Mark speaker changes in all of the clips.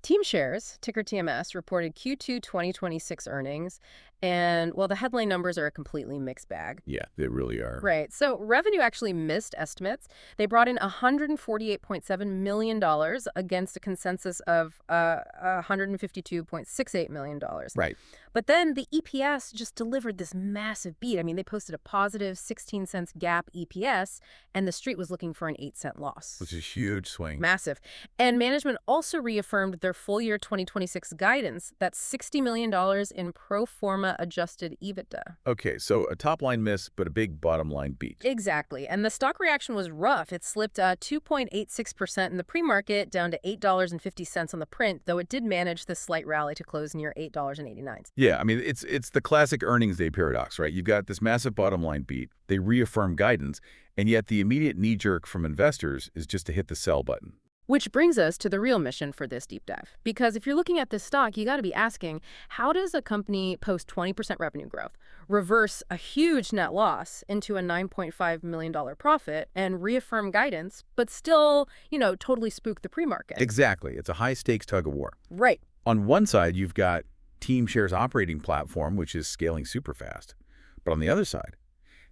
Speaker 1: Teamshares, ticker TMS, reported Q2 2026 earnings, and well, the headline numbers are a completely mixed bag.
Speaker 2: Yeah, they really are.
Speaker 1: Right. So revenue actually missed estimates. They brought in $148.7 million against a consensus of $152.68 million.
Speaker 2: Right.
Speaker 1: But then the EPS just delivered this massive beat. I mean, they posted a positive 16 cents GAAP EPS, and the street was looking for an 8-cent loss.
Speaker 2: Which is a huge swing.
Speaker 1: Massive. And management also reaffirmed their full year 2026 guidance. That's $60 million in pro forma adjusted EBITDA.
Speaker 2: Okay, so a top-line miss, but a big bottom-line beat.
Speaker 1: Exactly. And the stock reaction was rough. It slipped 2.86% in the pre-market, down to $8.50 on the print, though it did manage this slight rally to close near $8.89.
Speaker 2: Yeah, I mean, it's the classic earnings day paradox, right? You've got this massive bottom-line beat. They reaffirm guidance, and yet the immediate knee-jerk from investors is just to hit the sell button.
Speaker 1: Which brings us to the real mission for this deep dive. Because if you're looking at this stock, you got to be asking, how does a company post 20% revenue growth, reverse a huge net loss into a $9.5 million profit, and reaffirm guidance, but still, totally spook the pre-market?
Speaker 2: Exactly. It's a high-stakes tug-of-war.
Speaker 1: Right.
Speaker 2: On one side, you've got Teamshares operating platform, which is scaling super fast. But on the other side,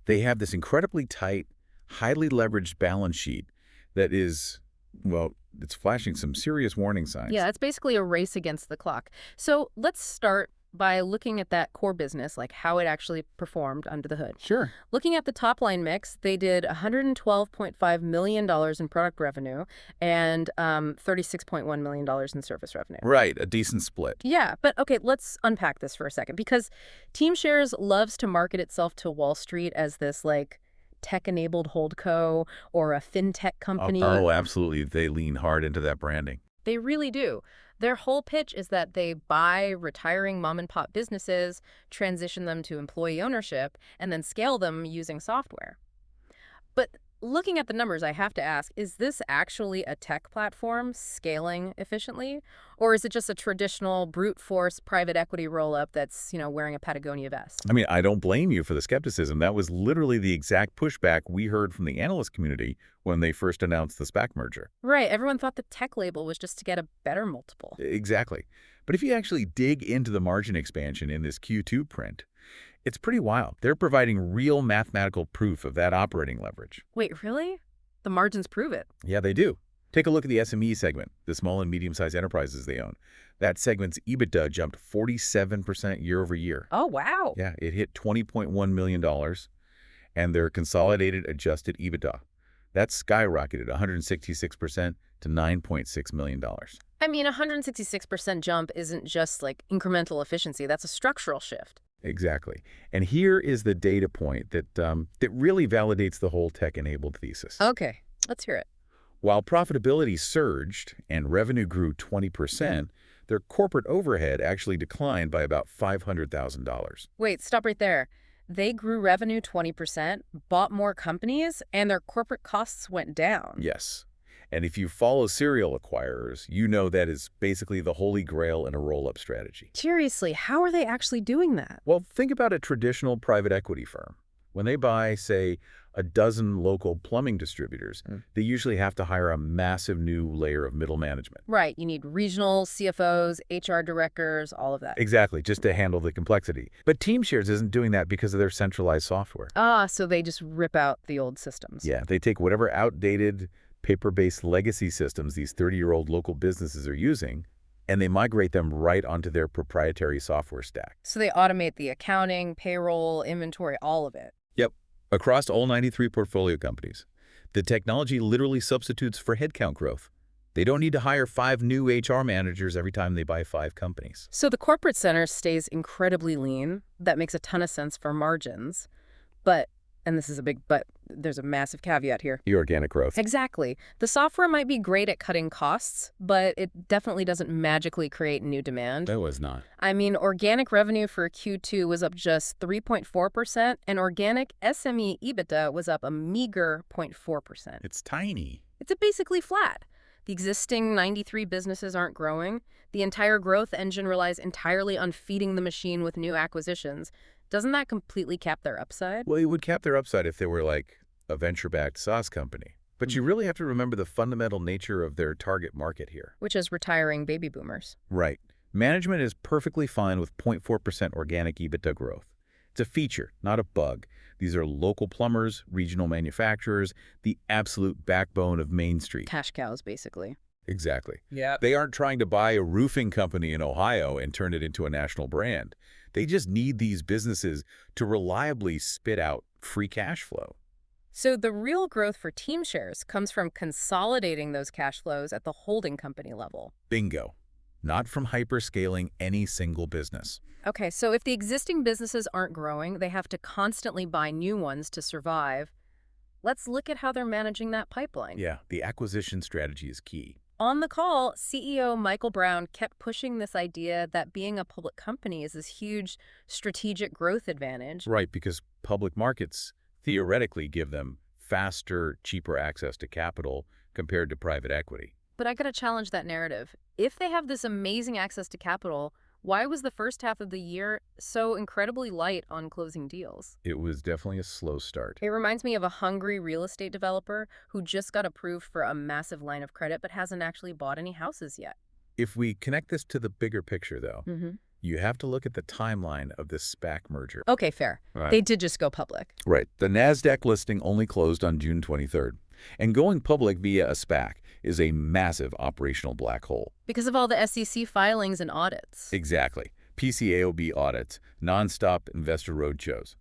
Speaker 2: they have this incredibly tight, highly leveraged balance sheet that is, well, it's flashing some serious warning signs.
Speaker 1: Yeah, it's basically a race against the clock. So let's start by looking at that core business, like how it actually performed under the hood.
Speaker 2: Sure.
Speaker 1: Looking at the top line mix, they did $112.5 million in product revenue and $36.1 million in service revenue.
Speaker 2: Right, a decent split.
Speaker 1: Yeah, but okay, let's unpack this for a second, because Teamshares loves to market itself to Wall Street as this tech-enabled holdco or a fintech company.
Speaker 2: Oh, absolutely. They lean hard into that branding.
Speaker 1: They really do. Their whole pitch is that they buy retiring mom-and-pop businesses, transition them to employee ownership, and then scale them using software. But looking at the numbers, I have to ask, is this actually a tech platform scaling efficiently? Or is it just a traditional brute force private equity roll-up that's, wearing a Patagonia vest?
Speaker 2: I mean, I don't blame you for the skepticism. That was literally the exact pushback we heard from the analyst community when they first announced the SPAC merger.
Speaker 1: Right. Everyone thought the tech label was just to get a better multiple.
Speaker 2: Exactly. But if you actually dig into the margin expansion in this Q2 print, it's pretty wild. They're providing real mathematical proof of that operating leverage.
Speaker 1: Wait, really? The margins prove it.
Speaker 2: Yeah, they do. Take a look at the SME segment, the small and medium-sized enterprises they own. That segment's EBITDA jumped 47% year over year.
Speaker 1: Oh, wow.
Speaker 2: Yeah, it hit $20.1 million, and their consolidated adjusted EBITDA, that skyrocketed 166% to $9.6 million.
Speaker 1: I mean, 166% jump isn't just incremental efficiency. That's a structural shift.
Speaker 2: Exactly. And here is the data point that really validates the whole tech-enabled thesis.
Speaker 1: Okay, let's hear it.
Speaker 2: While profitability surged and revenue grew 20%, their corporate overhead actually declined by about $500,000.
Speaker 1: Wait, stop right there. They grew revenue 20%, bought more companies, and their corporate costs went down.
Speaker 2: Yes. And if you follow serial acquirers, you know that is basically the holy grail in a roll-up strategy.
Speaker 1: Seriously, how are they actually doing that?
Speaker 2: Well, think about a traditional private equity firm. When they buy, say, a dozen local plumbing distributors, they usually have to hire a massive new layer of middle management.
Speaker 1: Right. You need regional CFOs, HR directors, all of that.
Speaker 2: Exactly, just to handle the complexity. But Teamshares isn't doing that because of their centralized software.
Speaker 1: Ah, so they just rip out the old systems.
Speaker 2: Yeah, they take whatever outdated paper-based legacy systems these 30-year-old local businesses are using, and they migrate them right onto their proprietary software stack.
Speaker 1: So they automate the accounting, payroll, inventory, all of it.
Speaker 2: Yep, across all 93 portfolio companies. The technology literally substitutes for headcount growth. They don't need to hire 5 new HR managers every time they buy 5 companies.
Speaker 1: So the corporate center stays incredibly lean. That makes a ton of sense for margins. But, and this is a big but, there's a massive caveat here.
Speaker 2: The organic growth.
Speaker 1: Exactly. The software might be great at cutting costs, but it definitely doesn't magically create new demand.
Speaker 2: That was not.
Speaker 1: I mean, organic revenue for Q2 was up just 3.4%, and organic SME EBITDA was up a meager 0.4%.
Speaker 2: It's tiny.
Speaker 1: It's basically flat. The existing 93 businesses aren't growing. The entire growth engine relies entirely on feeding the machine with new acquisitions. Doesn't that completely cap their upside?
Speaker 2: Well, it would cap their upside if they were like a venture-backed SaaS company. But you really have to remember the fundamental nature of their target market here.
Speaker 1: Which is retiring baby boomers.
Speaker 2: Right. Management is perfectly fine with 0.4% organic EBITDA growth. It's a feature, not a bug. These are local plumbers, regional manufacturers, the absolute backbone of Main Street.
Speaker 1: Cash cows, basically.
Speaker 2: Exactly.
Speaker 3: Yeah.
Speaker 2: They aren't trying to buy a roofing company in Ohio and turn it into a national brand. They just need these businesses to reliably spit out free cash flow.
Speaker 1: So the real growth for Teamshares comes from consolidating those cash flows at the holding company level.
Speaker 2: Bingo. Not from hyperscaling any single business.
Speaker 1: Okay, so if the existing businesses aren't growing, they have to constantly buy new ones to survive. Let's look at how they're managing that pipeline.
Speaker 2: Yeah, the acquisition strategy is key.
Speaker 1: On the call, CEO Michael Brown kept pushing this idea that being a public company is this huge strategic growth advantage.
Speaker 2: Right, because public markets theoretically give them faster, cheaper access to capital compared to private equity.
Speaker 1: But I gotta challenge that narrative. If they have this amazing access to capital, why was the first half of the year so incredibly light on closing deals?
Speaker 2: It was definitely a slow start.
Speaker 1: It reminds me of a hungry real estate developer who just got approved for a massive line of credit but hasn't actually bought any houses yet.
Speaker 2: If we connect this to the bigger picture, though, you have to look at the timeline of this SPAC merger.
Speaker 1: Okay, fair.
Speaker 2: Right.
Speaker 1: They did just go public.
Speaker 2: Right. The NASDAQ listing only closed on June 23rd. And going public via a SPAC is a massive operational black hole.
Speaker 1: Because of all the SEC filings and audits.
Speaker 2: Exactly. PCAOB audits, nonstop investor roadshows.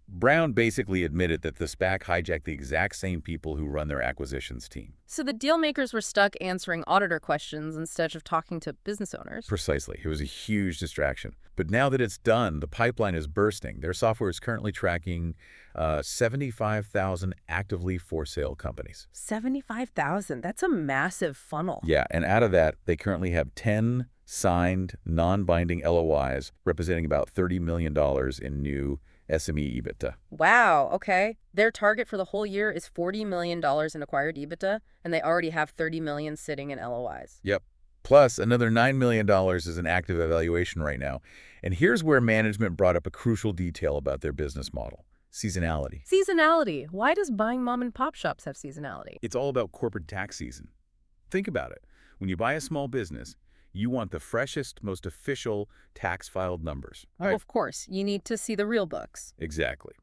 Speaker 2: Brown basically admitted that the SPAC hijacked the exact same people who run their acquisitions team.
Speaker 1: So the deal makers were stuck answering auditor questions instead of talking to business owners.
Speaker 2: Precisely. It was a huge distraction. But now that it's done, the pipeline is bursting. Their software is currently tracking 75,000 actively for sale companies.
Speaker 1: 75,000. That's a massive funnel.
Speaker 2: Yeah, and out of that, they currently have 10 signed, non-binding LOIs representing about $30 million in new SME EBITDA.
Speaker 1: Wow, okay. Their target for the whole year is $40 million in acquired EBITDA, and they already have $30 million sitting in LOIs.
Speaker 2: Yep. Plus, another $9 million is an active evaluation right now. And here's where management brought up a crucial detail about their business model: seasonality.
Speaker 1: Seasonality. Why does buying mom and pop shops have seasonality?
Speaker 2: It's all about corporate tax season. Think about it. When you buy a small business, you want the freshest, most official tax-filed numbers.
Speaker 1: Well, of course, you need to see the real books.
Speaker 2: Exactly.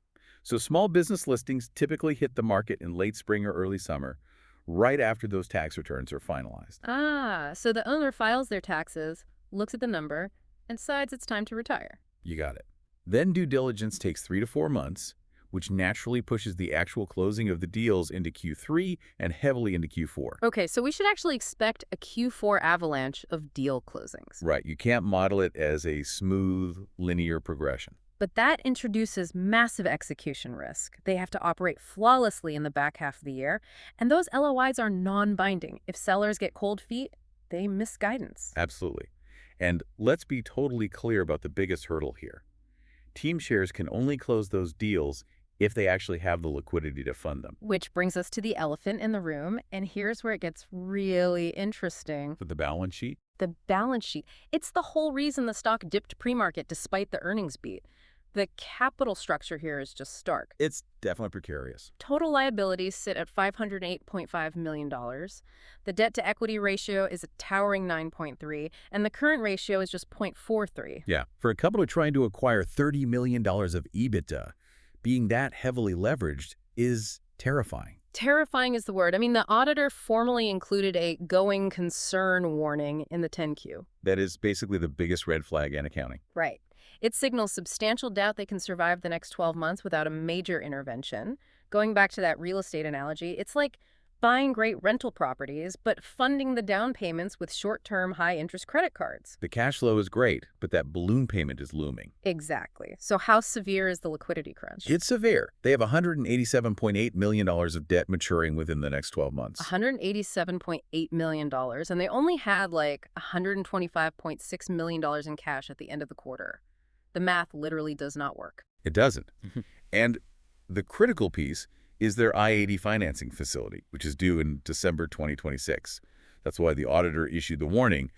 Speaker 2: So small business listings typically hit the market in late spring or early summer, right after those tax returns are finalized.
Speaker 1: Ah, so the owner files their taxes, looks at the number, and decides it's time to retire.
Speaker 2: You got it. Then due diligence takes 3 to 4 months, which naturally pushes the actual closing of the deals into Q3 and heavily into Q4.
Speaker 1: Okay, so we should actually expect a Q4 avalanche of deal closings.
Speaker 2: Right. You can't model it as a smooth, linear progression.
Speaker 1: But that introduces massive execution risk. They have to operate flawlessly in the back half of the year, and those LOIs are non-binding. If sellers get cold feet, they miss guidance.
Speaker 2: Absolutely. And let's be totally clear about the biggest hurdle here. Teamshares can only close those deals if they actually have the liquidity to fund them.
Speaker 1: Which brings us to the elephant in the room, and here's where it gets really interesting.
Speaker 2: For the balance sheet?
Speaker 1: The balance sheet. It's the whole reason the stock dipped pre-market despite the earnings beat. The capital structure here is just stark.
Speaker 2: It's definitely precarious.
Speaker 1: Total liabilities sit at $508.5 million. The debt-to-equity ratio is a towering 9.3, and the current ratio is just 0.43.
Speaker 2: Yeah. For a company trying to acquire $30 million of EBITDA, being that heavily leveraged is terrifying.
Speaker 1: Terrifying is the word. I mean, the auditor formally included a going concern warning in the 10Q.
Speaker 2: That is basically the biggest red flag in accounting.
Speaker 1: Right. It signals substantial doubt they can survive the next 12 months without a major intervention. Going back to that real estate analogy, it's like buying great rental properties, but funding the down payments with short-term, high-interest credit cards.
Speaker 2: The cash flow is great, but that balloon payment is looming.
Speaker 1: Exactly. So how severe is the liquidity crunch?
Speaker 2: It's severe. They have $187.8 million of debt maturing within the next 12 months.
Speaker 1: $187.8 million, and they only had like $125.6 million in cash at the end of the quarter. The math literally does not work.
Speaker 2: It doesn't. And the critical piece is their I-80 financing facility, which is due in December 2026. That's why the auditor issued the warning.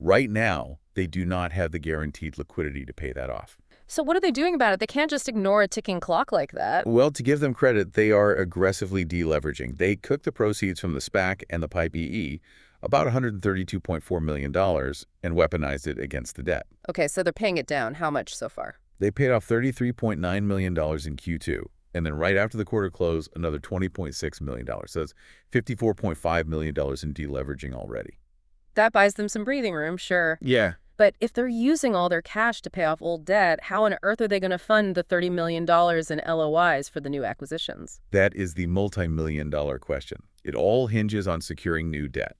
Speaker 2: Right now, they do not have the guaranteed liquidity to pay that off.
Speaker 1: So what are they doing about it? They can't just ignore a ticking clock like that.
Speaker 2: Well, to give them credit, they are aggressively deleveraging. They cooked the proceeds from the SPAC and the PIPE, about $132.4 million, and weaponized it against the debt.
Speaker 1: Okay, so they're paying it down. How much so far?
Speaker 2: They paid off $33.9 million in Q2, and then right after the quarter close, another $20.6 million. So that's $54.5 million in deleveraging already.
Speaker 1: That buys them some breathing room, sure.
Speaker 2: Yeah.
Speaker 1: But if they're using all their cash to pay off old debt, how on earth are they going to fund the $30 million in LOIs for the new acquisitions?
Speaker 2: That is the multi-million-dollar question. It all hinges on securing new debt.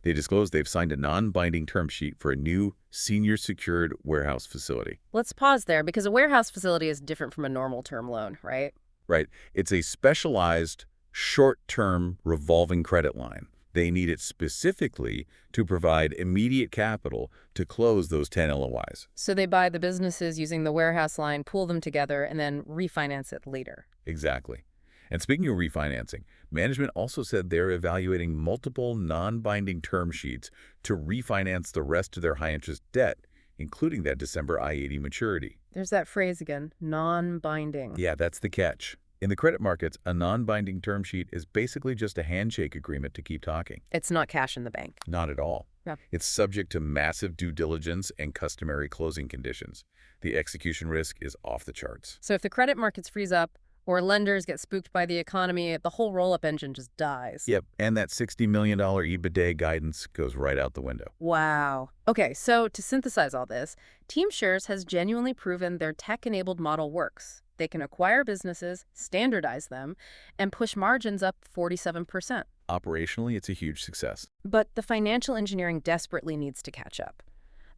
Speaker 2: They disclosed they've signed a non-binding term sheet for a new senior secured warehouse facility.
Speaker 1: Let's pause there because a warehouse facility is different from a normal term loan, right?
Speaker 2: Right. It's a specialized, short-term revolving credit line. They need it specifically to provide immediate capital to close those 10 LOIs.
Speaker 1: So they buy the businesses using the warehouse line, pool them together, and then refinance it later.
Speaker 2: Exactly. And speaking of refinancing, management also said they're evaluating multiple non-binding term sheets to refinance the rest of their high-interest debt, including that December I-80 maturity.
Speaker 1: There's that phrase again, non-binding.
Speaker 2: Yeah, that's the catch. In the credit markets, a non-binding term sheet is basically just a handshake agreement to keep talking.
Speaker 1: It's not cash in the bank.
Speaker 2: Not at all.
Speaker 1: Yeah.
Speaker 2: It's subject to massive due diligence and customary closing conditions. The execution risk is off the charts.
Speaker 1: So if the credit markets freeze up or lenders get spooked by the economy, the whole roll-up engine just dies.
Speaker 2: Yep, and that $60 million EBITDA guidance goes right out the window.
Speaker 1: Wow. Okay, so to synthesize all this, Teamshares has genuinely proven their tech-enabled model works. They can acquire businesses, standardize them, and push margins up 47%.
Speaker 2: Operationally, it's a huge success.
Speaker 1: But the financial engineering desperately needs to catch up.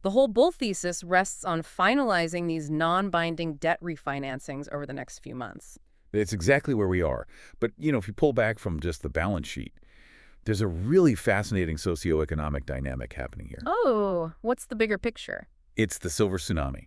Speaker 1: The whole bull thesis rests on finalizing these non-binding debt refinancings over the next few months.
Speaker 2: It's exactly where we are. But, if you pull back from just the balance sheet, there's a really fascinating socioeconomic dynamic happening here.
Speaker 1: Oh, what's the bigger picture?
Speaker 2: It's the silver tsunami.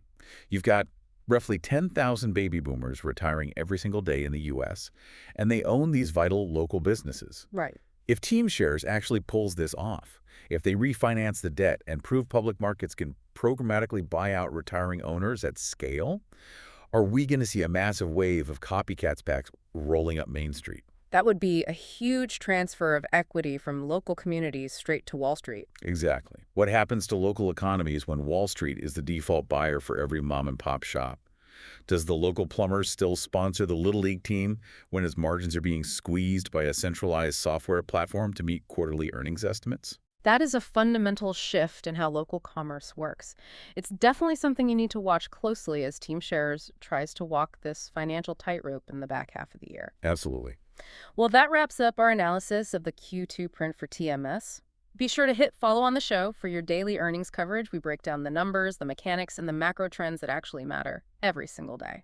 Speaker 2: You've got roughly 10,000 baby boomers retiring every single day in the U.S., and they own these vital local businesses.
Speaker 1: Right.
Speaker 2: If Teamshares actually pulls this off, if they refinance the debt and prove public markets can programmatically buy out retiring owners at scale, are we going to see a massive wave of copycat SPACs rolling up Main Street?
Speaker 1: That would be a huge transfer of equity from local communities straight to Wall Street.
Speaker 2: Exactly. What happens to local economies when Wall Street is the default buyer for every mom-and-pop shop? Does the local plumber still sponsor the Little League team when his margins are being squeezed by a centralized software platform to meet quarterly earnings estimates?
Speaker 1: That is a fundamental shift in how local commerce works. It's definitely something you need to watch closely as Teamshares tries to walk this financial tightrope in the back half of the year.
Speaker 2: Absolutely.
Speaker 1: Well, that wraps up our analysis of the Q2 print for TMS. Be sure to hit follow on the show for your daily earnings coverage. We break down the numbers, the mechanics, and the macro trends that actually matter every single day.